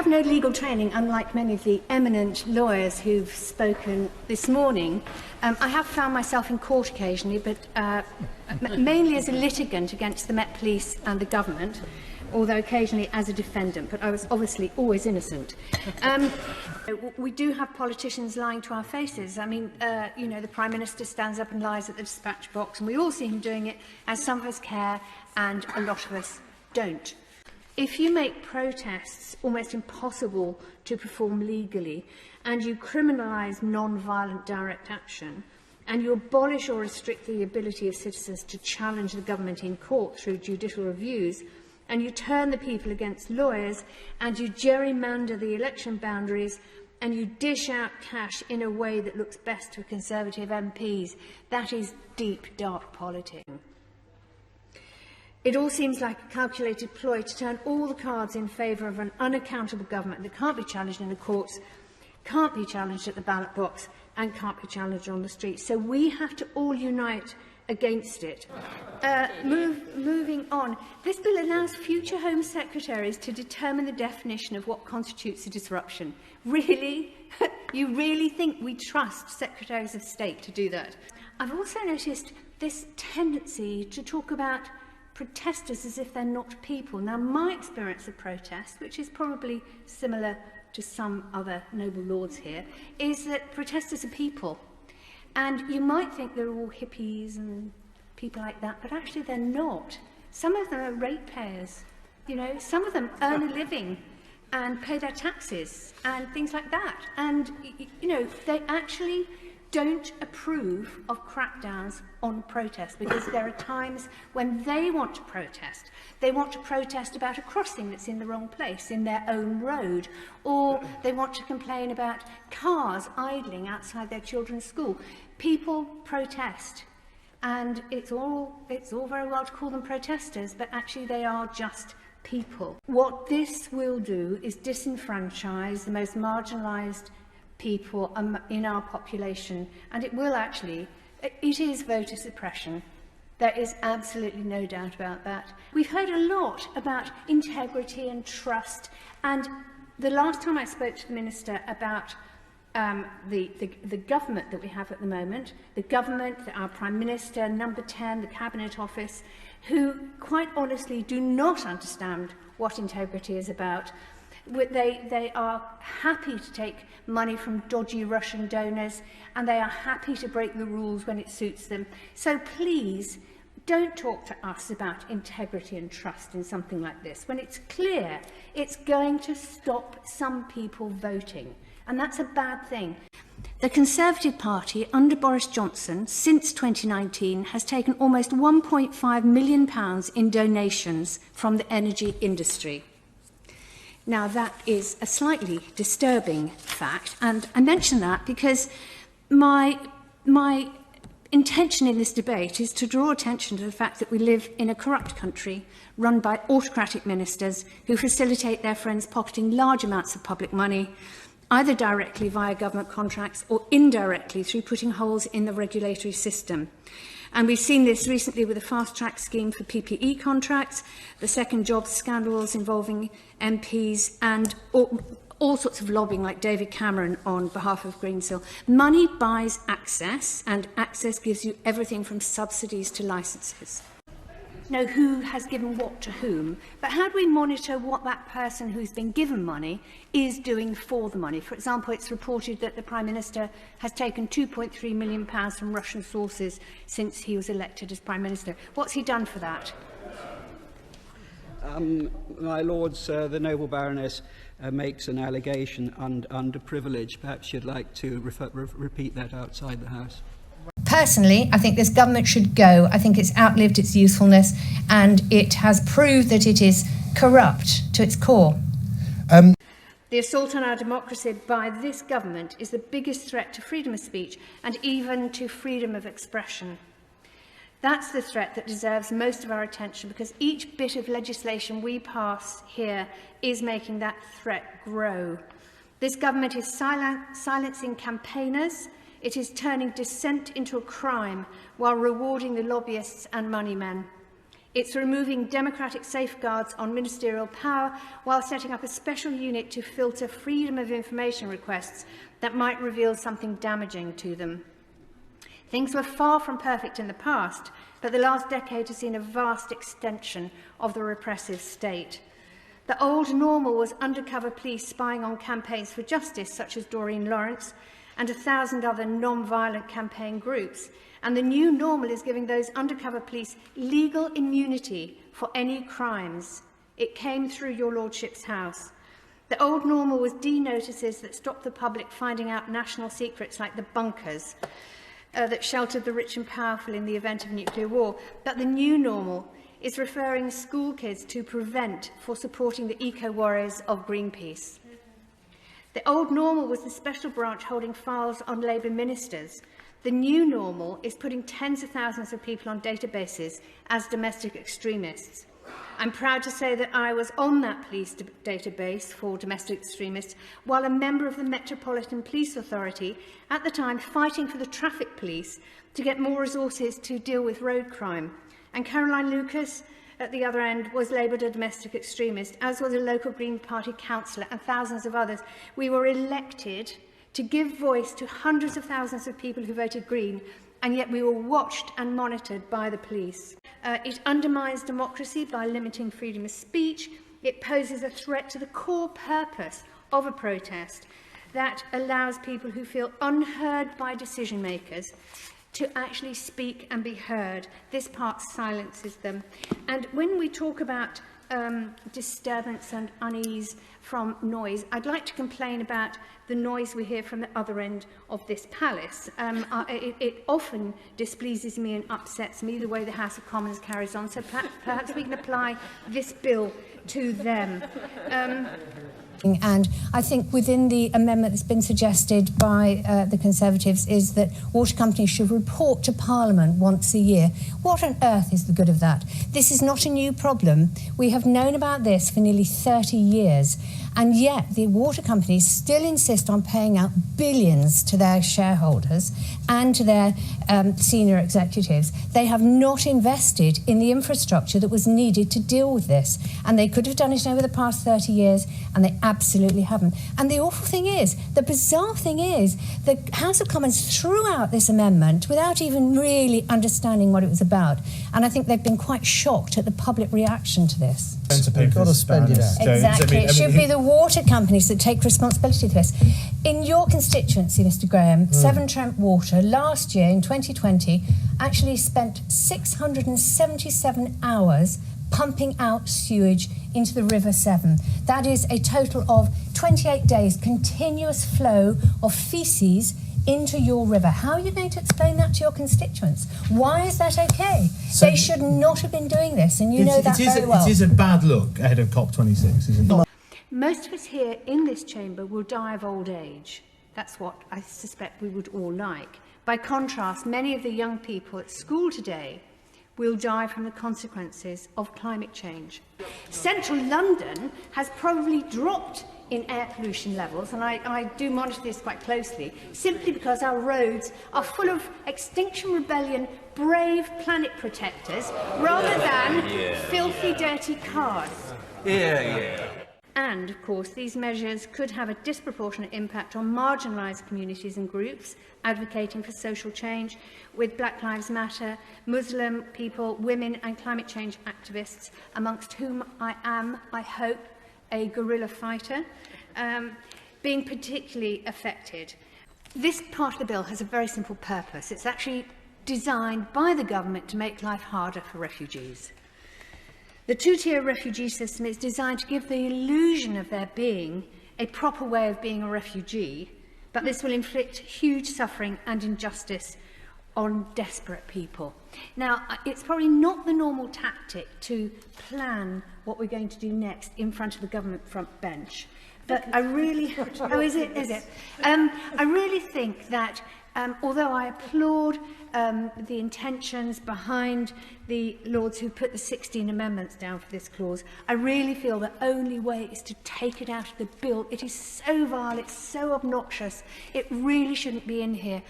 have no legal training, unlike many of the eminent lawyers who've spoken this morning. I have found myself in court occasionally, but mainly as a litigant against the Met Police and the government, although occasionally as a defendant, but I was obviously always innocent. We do have politicians lying to our faces. I mean, you know, the Prime Minister stands up and lies at the dispatch box, and we all see him doing it, as some of us care and a lot of us don't. If you make protests almost impossible to perform legally, and you criminalise non-violent direct action, and you abolish or restrict the ability of citizens to challenge the government in court through judicial reviews, and you turn the people against lawyers, and you gerrymander the election boundaries, and you dish out cash in a way that looks best to Conservative MPs, that is deep, dark politics. It all seems like a calculated ploy to turn all the cards in favour of an unaccountable government that can't be challenged in the courts, can't be challenged at the ballot box, and can't be challenged on the street. So we have to all unite against it. Moving on, this bill allows future Home Secretaries to determine the definition of what constitutes a disruption. Really? You really think we trust Secretaries of State to do that? I've also noticed this tendency to talk about protesters as if they're not people. Now, my experience of protest, which is probably similar to some other noble lords here, is that protesters are people. And you might think they're all hippies and people like that, but actually they're not. Some of them are ratepayers. You know, some of them earn a living and pay their taxes and things like that. And, you know, they actually don't approve of crackdowns on protest, because there are times when they want to protest. They want to protest about a crossing that's in the wrong place, in their own road, or they want to complain about cars idling outside their children's school. People protest, and it's all very well to call them protesters, but actually they are just people. What this will do is disenfranchise the most marginalised people in our population, and it will actually, it is voter suppression. There is absolutely no doubt about that. We've heard a lot about integrity and trust, and the last time I spoke to the Minister about the government that we have at the moment, the government, our Prime Minister, Number 10, the Cabinet Office, who quite honestly do not understand what integrity is about. They are happy to take money from dodgy Russian donors, and they are happy to break the rules when it suits them. So please, don't talk to us about integrity and trust in something like this, when it's clear it's going to stop some people voting. And that's a bad thing. The Conservative Party, under Boris Johnson, since 2019, has taken almost £1.5 million in donations from the energy industry. Now, that is a slightly disturbing fact, and I mention that because my intention in this debate is to draw attention to the fact that we live in a corrupt country run by autocratic ministers who facilitate their friends pocketing large amounts of public money, either directly via government contracts or indirectly through putting holes in the regulatory system. And we've seen this recently with the fast-track scheme for PPE contracts, the second jobs scandals involving MPs, and all sorts of lobbying like David Cameron on behalf of Greensill. Money buys access, and access gives you everything from subsidies to licences. Know who has given what to whom, but how do we monitor what that person who's been given money is doing for the money? For example, it's reported that the Prime Minister has taken £2.3 million from Russian sources since he was elected as Prime Minister. What's he done for that? My Lords, the noble Baroness makes an allegation under privilege. Perhaps you'd like to repeat that outside the House. Personally, I think this government should go. I think it's outlived its usefulness, and it has proved that it is corrupt to its core. The assault on our democracy by this government is the biggest threat to freedom of speech and even to freedom of expression. That's the threat that deserves most of our attention, because each bit of legislation we pass here is making that threat grow. This government is silencing campaigners. It is turning dissent into a crime while rewarding the lobbyists and moneymen. It's removing democratic safeguards on ministerial power while setting up a special unit to filter freedom of information requests that might reveal something damaging to them. Things were far from perfect in the past, but the last decade has seen a vast extension of the repressive state. The old normal was undercover police spying on campaigns for justice, such as Doreen Lawrence, and 1,000 other non-violent campaign groups. And the new normal is giving those undercover police legal immunity for any crimes. It came through your lordship's house. The old normal was D-notices that stopped the public finding out national secrets like the bunkers that sheltered the rich and powerful in the event of nuclear war. But the new normal is referring school kids to Prevent for supporting the eco-warriors of Greenpeace. The old normal was the special branch holding files on Labour ministers. The new normal is putting tens of thousands of people on databases as domestic extremists. I'm proud to say that I was on that police database for domestic extremists while a member of the Metropolitan Police Authority, at the time fighting for the traffic police to get more resources to deal with road crime. And Caroline Lucas, at the other end, was labelled a domestic extremist, as was a local Green Party councillor and thousands of others. We were elected to give voice to hundreds of thousands of people who voted Green, and yet we were watched and monitored by the police. It undermines democracy by limiting freedom of speech. It poses a threat to the core purpose of a protest that allows people who feel unheard by decision makers to actually speak and be heard. This part silences them. And when we talk about disturbance and unease from noise, I'd like to complain about the noise we hear from the other end of this palace. It often displeases me and upsets me the way the House of Commons carries on, so perhaps we can apply this bill to them. And I think within the amendment that's been suggested by the Conservatives is that water companies should report to Parliament once a year. What on earth is the good of that? This is not a new problem. We have known about this for nearly 30 years. And yet the water companies still insist on paying out billions to their shareholders and to their senior executives. They have not invested in the infrastructure that was needed to deal with this. And they could have done it over the past 30 years, and they absolutely haven't. And the awful thing is, the bizarre thing is, the House of Commons threw out this amendment without even really understanding what it was about. And I think they've been quite shocked at the public reaction to this. You've got to spend it out. Exactly. It should be the water companies that take responsibility for this. In your constituency, Mr. Graham, Severn Trent Water last year in 2020 actually spent 677 hours pumping out sewage into the River Severn. That is a total of 28 days continuous flow of faeces into your river. How are you going to explain that to your constituents? Why is that okay? So they should not have been doing this, and you know that very well. It is a bad look ahead of COP26, isn't it? Most of us here in this chamber will die of old age. That's what I suspect we would all like. By contrast, many of the young people at school today will die from the consequences of climate change. Central London has probably dropped in air pollution levels, and I do monitor this quite closely, simply because our roads are full of Extinction Rebellion brave planet protectors rather than filthy, dirty cars. And, of course, these measures could have a disproportionate impact on marginalised communities and groups advocating for social change, with Black Lives Matter, Muslim people, women and climate change activists, amongst whom I am, I hope, a guerrilla fighter, being particularly affected. This part of the bill has a very simple purpose. It's actually designed by the government to make life harder for refugees. The two-tier refugee system is designed to give the illusion of there being a proper way of being a refugee, but this will inflict huge suffering and injustice on desperate people. Now, it's probably not the normal tactic to plan what we're going to do next in front of the government front bench, but I really... oh, is it? Is it? I really think that, although I applaud the intentions behind the Lords who put the 16 amendments down for this clause, I really feel the only way is to take it out of the bill. It is so vile, it's so obnoxious, it really shouldn't be in here.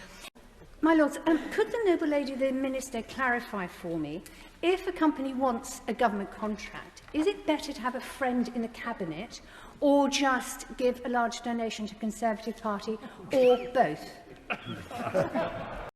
My Lords, could the noble lady, the Minister, clarify for me, if a company wants a government contract, is it better to have a friend in the Cabinet or just give a large donation to the Conservative Party, or both?